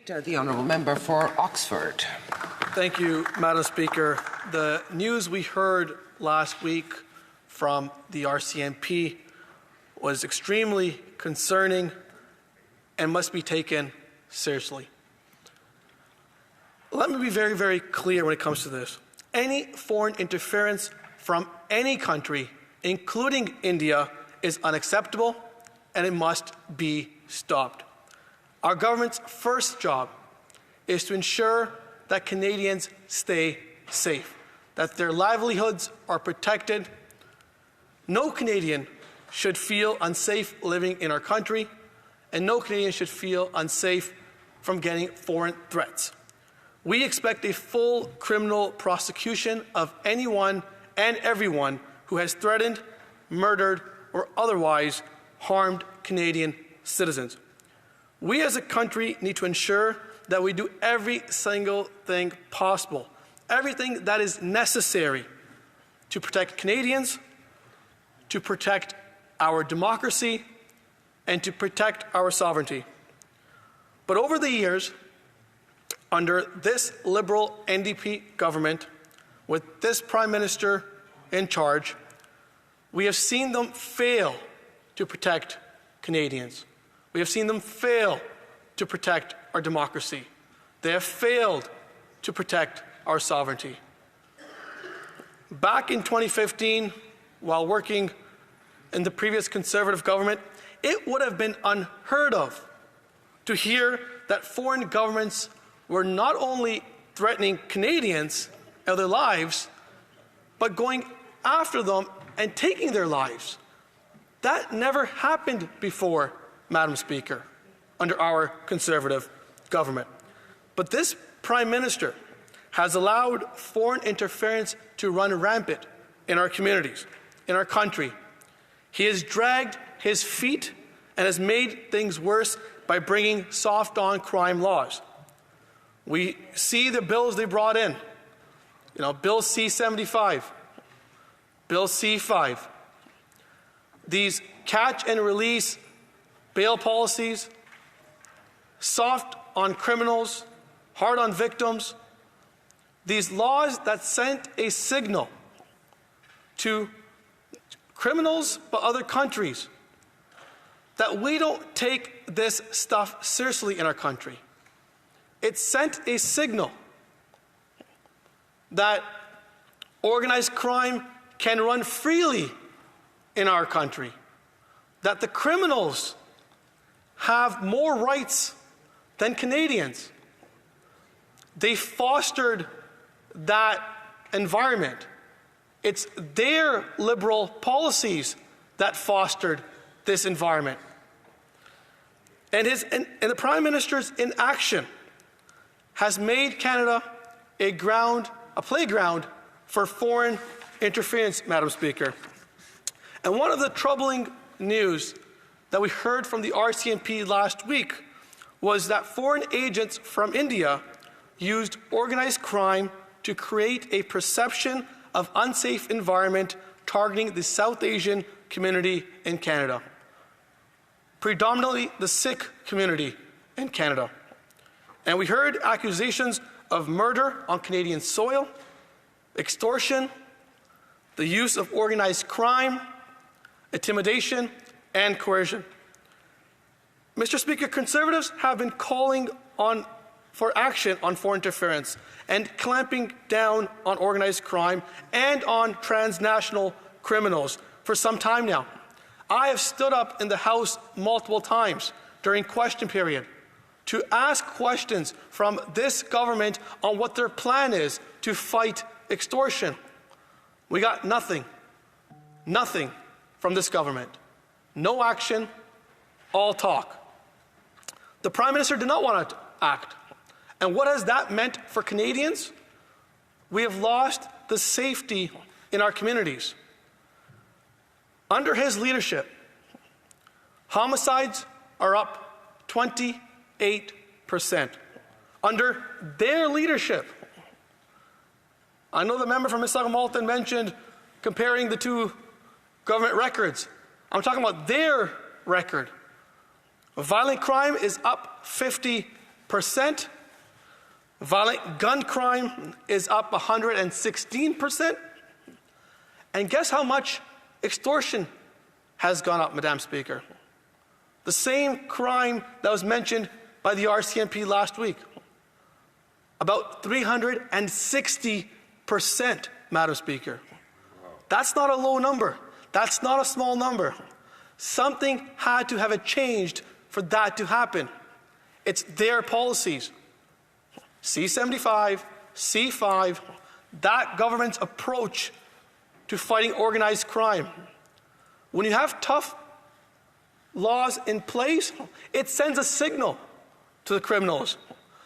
The honourable member for Oxford. Thank you, Madam Speaker. The news we heard last week from the RCMP was extremely concerning and must be taken seriously. Let me be very, very clear when it comes to this. Any foreign interference from any country, including India, is unacceptable and it must be stopped. Our government's first job is to ensure that Canadians stay safe, that their livelihoods are protected. No Canadian should feel unsafe living in our country, and no Canadian should feel unsafe from getting foreign threats. We expect a full criminal prosecution of anyone and everyone who has threatened, murdered, or otherwise harmed Canadian citizens. We as a country need to ensure that we do every single thing possible, everything that is necessary to protect Canadians, to protect our democracy, and to protect our sovereignty. But over the years, under this Liberal NDP government, with this Prime Minister in charge, we have seen them fail to protect Canadians. We have seen them fail to protect our democracy. They have failed to protect our sovereignty. Back in 2015, while working in the previous Conservative government, it would have been unheard of to hear that foreign governments were not only threatening Canadians and their lives, but going after them and taking their lives. That never happened before, Madam Speaker, under our Conservative government. But this Prime Minister has allowed foreign interference to run rampant in our communities, in our country. He has dragged his feet and has made things worse by bringing soft-on crime laws. We see the bills they brought in. Bill C-75, Bill C-5. These catch and release bail policies, soft on criminals, hard on victims. These laws that sent a signal to criminals but other countries that we don't take this stuff seriously in our country. It sent a signal that organized crime can run freely in our country, that the criminals have more rights than Canadians. They fostered that environment. It's their Liberal policies that fostered this environment. And the Prime Minister's inaction has made Canada a playground for foreign interference, Madam Speaker. And one of the troubling news that we heard from the RCMP last week was that foreign agents from India used organized crime to create a perception of unsafe environment targeting the South Asian community in Canada, predominantly the Sikh community in Canada. And we heard accusations of murder on Canadian soil, extortion, the use of organized crime, intimidation, and coercion. Mr. Speaker, Conservatives have been calling for action on foreign interference and clamping down on organized crime and on transnational criminals for some time now. I have stood up in the House multiple times during question period to ask questions from this government on what their plan is to fight extortion. We got nothing from this government. No action, all talk. The Prime Minister did not want to act. And what has that meant for Canadians? We have lost the safety in our communities. Under his leadership, homicides are up 28%. Under their leadership. I know the member from Mississauga Malton mentioned comparing the two government records. I'm talking about their record. Violent crime is up 50%. Violent gun crime is up 116%. And guess how much extortion has gone up, Madam Speaker? The same crime that was mentioned by the RCMP last week. About 360%, Madam Speaker. That's not a low number. That's not a small number. Something had to have changed for that to happen. It's their policies. C-75, C-5, that government's approach to fighting organized crime. When you have tough laws in place, it sends a signal to the criminals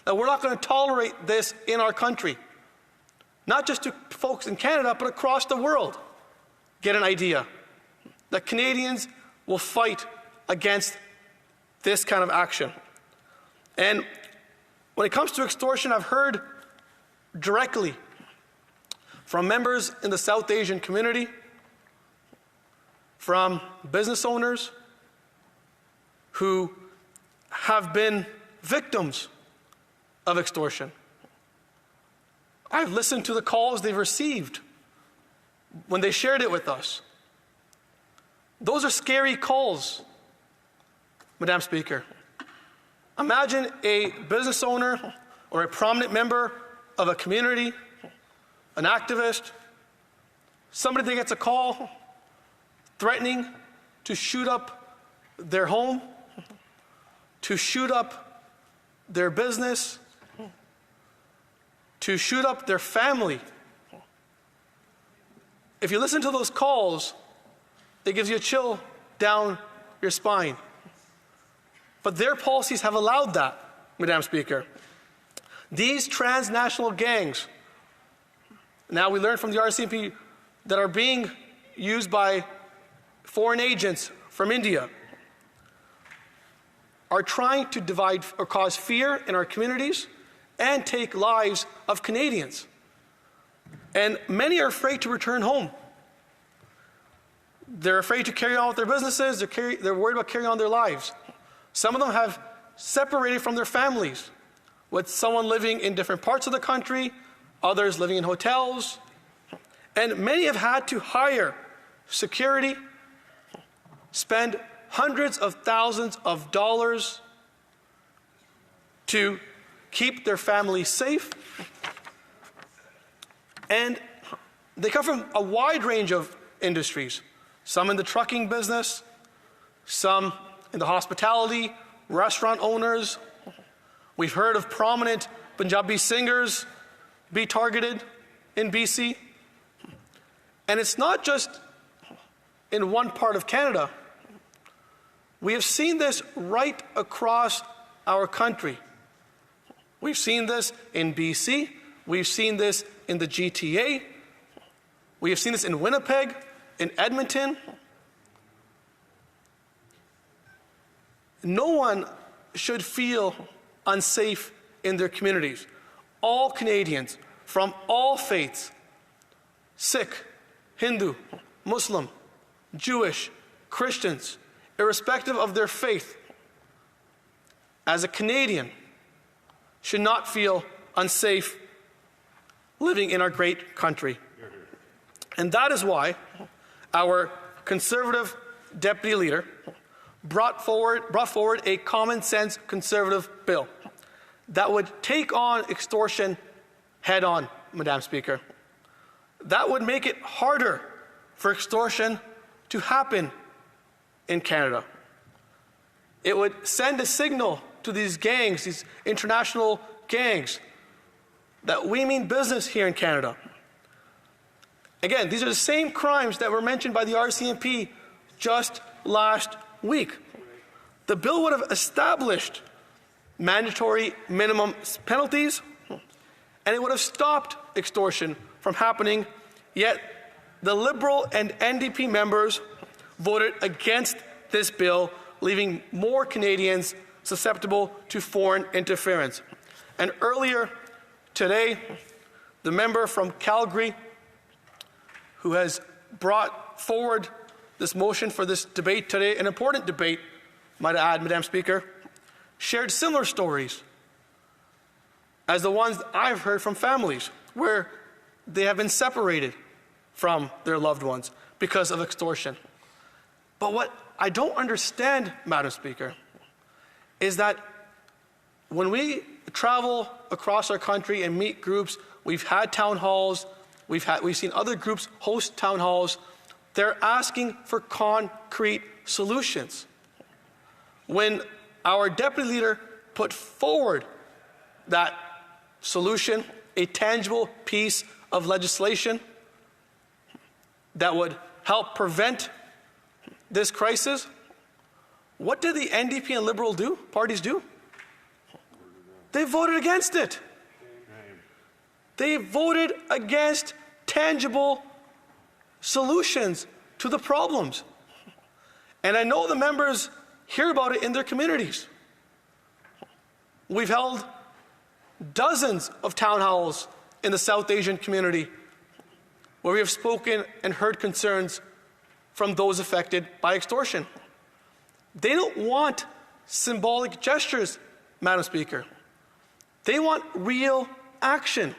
that we're not going to tolerate this in our country. Not just to folks in Canada, but across the world. Get an idea that Canadians will fight against this kind of action. And when it comes to extortion, I've heard directly from members in the South Asian community, from business owners who have been victims of extortion. I've listened to the calls they've received when they shared it with us. Those are scary calls, Madam Speaker. Imagine a business owner or a prominent member of a community, an activist, somebody that gets a call threatening to shoot up their home, to shoot up their business, to shoot up their family. If you listen to those calls, it gives you a chill down your spine. But their policies have allowed that, Madam Speaker. These transnational gangs, now we learned from the RCMP, that are being used by foreign agents from India, are trying to divide or cause fear in our communities and take lives of Canadians. And many are afraid to return home. They're afraid to carry on with their businesses, they're worried about carrying on their lives. Some of them have separated from their families, with someone living in different parts of the country, others living in hotels, and many have had to hire security, spend hundreds of thousands of dollars to keep their families safe. And they come from a wide range of industries, some in the trucking business, some in the hospitality, restaurant owners. We've heard of prominent Punjabi singers be targeted in BC. And it's not just in one part of Canada. We have seen this right across our country. We've seen this in BC. We've seen this in the GTA. We have seen this in Winnipeg, in Edmonton. No one should feel unsafe in their communities. All Canadians from all faiths, Sikh, Hindu, Muslim, Jewish, Christians, irrespective of their faith, as a Canadian, should not feel unsafe living in our great country. And that is why our Conservative Deputy Leader brought forward a common sense Conservative bill that would take on extortion head on, Madam Speaker. That would make it harder for extortion to happen in Canada. It would send a signal to these gangs, these international gangs, that we mean business here in Canada. Again, these are the same crimes that were mentioned by the RCMP just last week. The bill would have established mandatory minimum penalties, and it would have stopped extortion from happening, yet the Liberal and NDP members voted against this bill, leaving more Canadians susceptible to foreign interference. And earlier today, the member from Calgary, who has brought forward this motion for this debate today, an important debate, might I add, Madam Speaker, shared similar stories as the ones I've heard from families where they have been separated from their loved ones because of extortion. But what I don't understand, Madam Speaker, is that when we travel across our country and meet groups, we've had town halls, we've seen other groups host town halls, they're asking for concrete solutions. When our deputy leader put forward that solution, a tangible piece of legislation that would help prevent this crisis, what did the NDP and Liberal parties do? They voted against it. They voted against tangible solutions to the problems. And I know the members hear about it in their communities. We've held dozens of town halls in the South Asian community where we have spoken and heard concerns from those affected by extortion. They don't want symbolic gestures, Madam Speaker. They want real action.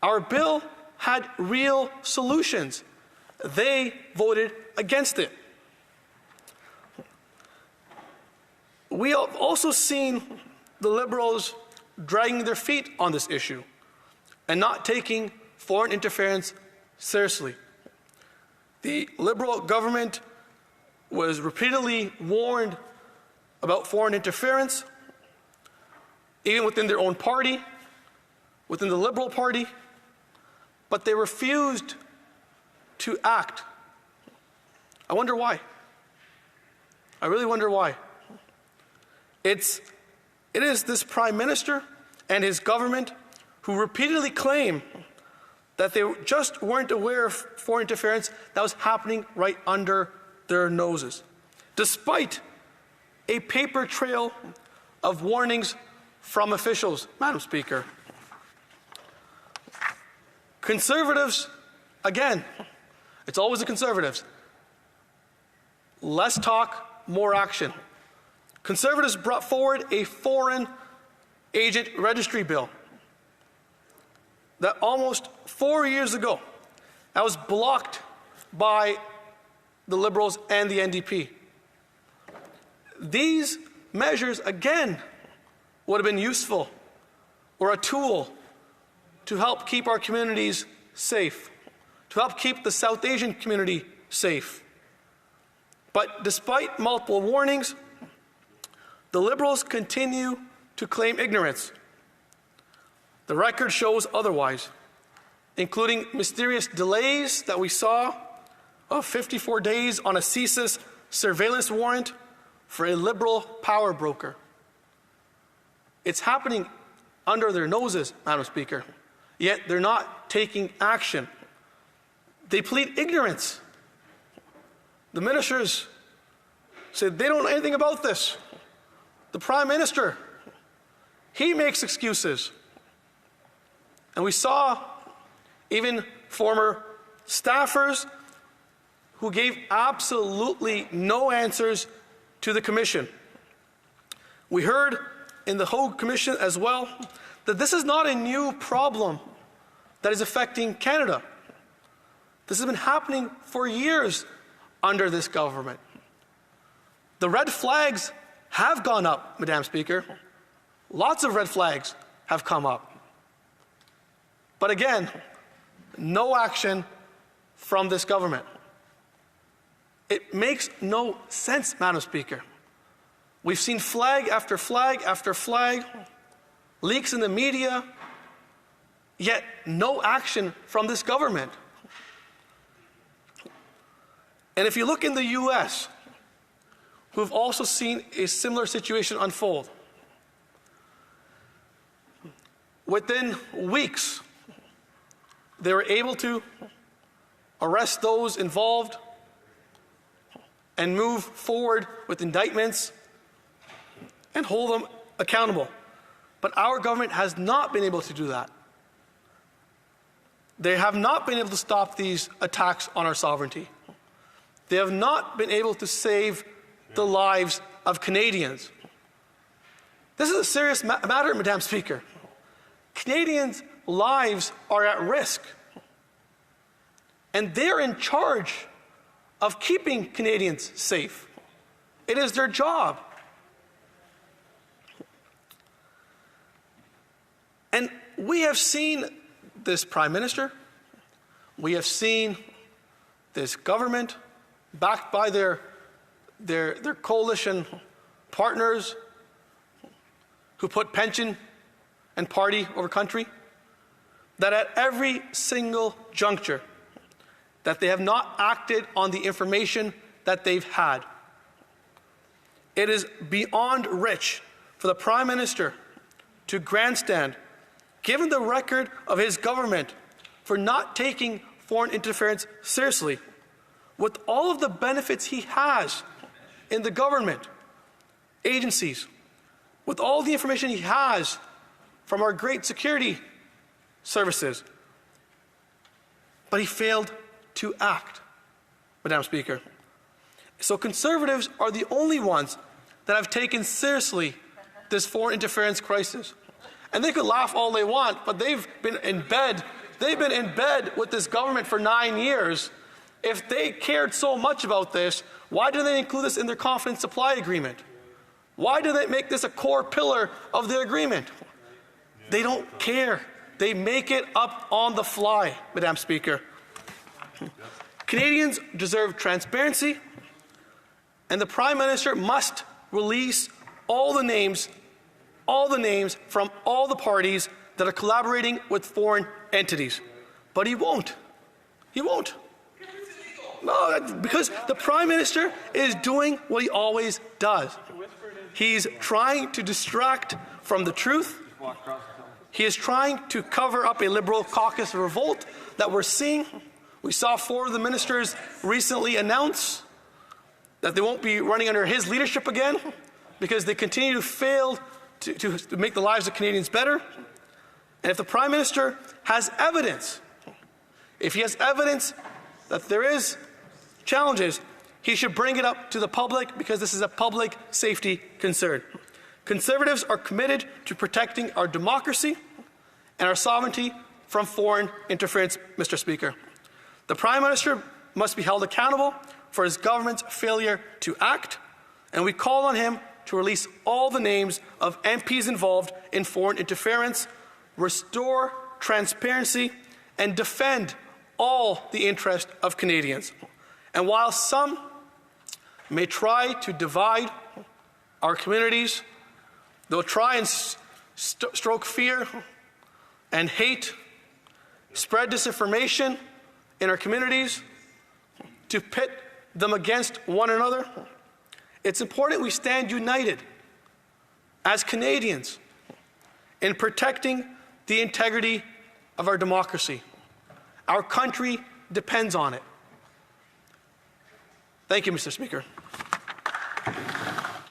Our bill had real solutions. They voted against it. We have also seen the Liberals dragging their feet on this issue and not taking foreign interference seriously. The Liberal government was repeatedly warned about foreign interference, even within their own party, within the Liberal Party, but they refused to act. I wonder why. I really wonder why. It is this Prime Minister and his government who repeatedly claim that they just weren't aware of foreign interference that was happening right under their noses, despite a paper trail of warnings from officials, Madam Speaker. Conservatives, again, it's always the Conservatives. Less talk, more action. Conservatives brought forward a foreign agent registry bill that almost 4 years ago that was blocked by the Liberals and the NDP. These measures, again, would have been useful or a tool to help keep our communities safe, to help keep the South Asian community safe. But despite multiple warnings, the Liberals continue to claim ignorance. The record shows otherwise, including mysterious delays that we saw of 54 days on a CSIS surveillance warrant for a Liberal power broker. It's happening under their noses, Madam Speaker, yet they're not taking action. They plead ignorance. The ministers said they don't know anything about this. The Prime Minister, he makes excuses. And we saw even former staffers who gave absolutely no answers to the Commission. We heard in the Hogue Commission as well that this is not a new problem that is affecting Canada. This has been happening for years under this government. The red flags have gone up, Madam Speaker. Lots of red flags have come up. But again, no action from this government. It makes no sense, Madam Speaker. We've seen flag after flag after flag, leaks in the media, yet no action from this government. And if you look in the US, who've also seen a similar situation unfold, within weeks, they were able to arrest those involved and move forward with indictments and hold them accountable. But our government has not been able to do that. They have not been able to stop these attacks on our sovereignty. They have not been able to save the lives of Canadians. This is a serious matter, Madam Speaker. Canadians' lives are at risk. And they're in charge of keeping Canadians safe. It is their job. And we have seen this Prime Minister, we have seen this government backed by their coalition partners who put pension and party over country, that at every single juncture that they have not acted on the information that they've had. It is beyond rich for the Prime Minister to grandstand, given the record of his government for not taking foreign interference seriously, with all of the benefits he has in the government, agencies, with all the information he has from our great security services. But he failed to act, Madam Speaker. So Conservatives are the only ones that have taken seriously this foreign interference crisis. And they could laugh all they want, but they've been in bed with this government for 9 years. If they cared so much about this, why do they include this in their confidence supply agreement? Why do they make this a core pillar of the agreement? They don't care. They make it up on the fly, Madam Speaker. Canadians deserve transparency, and the Prime Minister must release all the names from all the parties that are collaborating with foreign entities. But he won't. He won't. No, because the Prime Minister is doing what he always does. He's trying to distract from the truth. He is trying to cover up a Liberal caucus revolt that we're seeing. We saw 4 of the ministers recently announce that they won't be running under his leadership again because they continue to fail to make the lives of Canadians better. And if the Prime Minister has evidence, if he has evidence that there is challenges, he should bring it up to the public because this is a public safety concern. Conservatives are committed to protecting our democracy and our sovereignty from foreign interference, Mr. Speaker. The Prime Minister must be held accountable for his government's failure to act, and we call on him to release all the names of MPs involved in foreign interference, restore transparency, and defend all the interest of Canadians. And while some may try to divide our communities, they'll try and stroke fear and hate, spread disinformation in our communities to pit them against one another. It's important we stand united as Canadians in protecting the integrity of our democracy. Our country depends on it. Thank you, Mr. Speaker.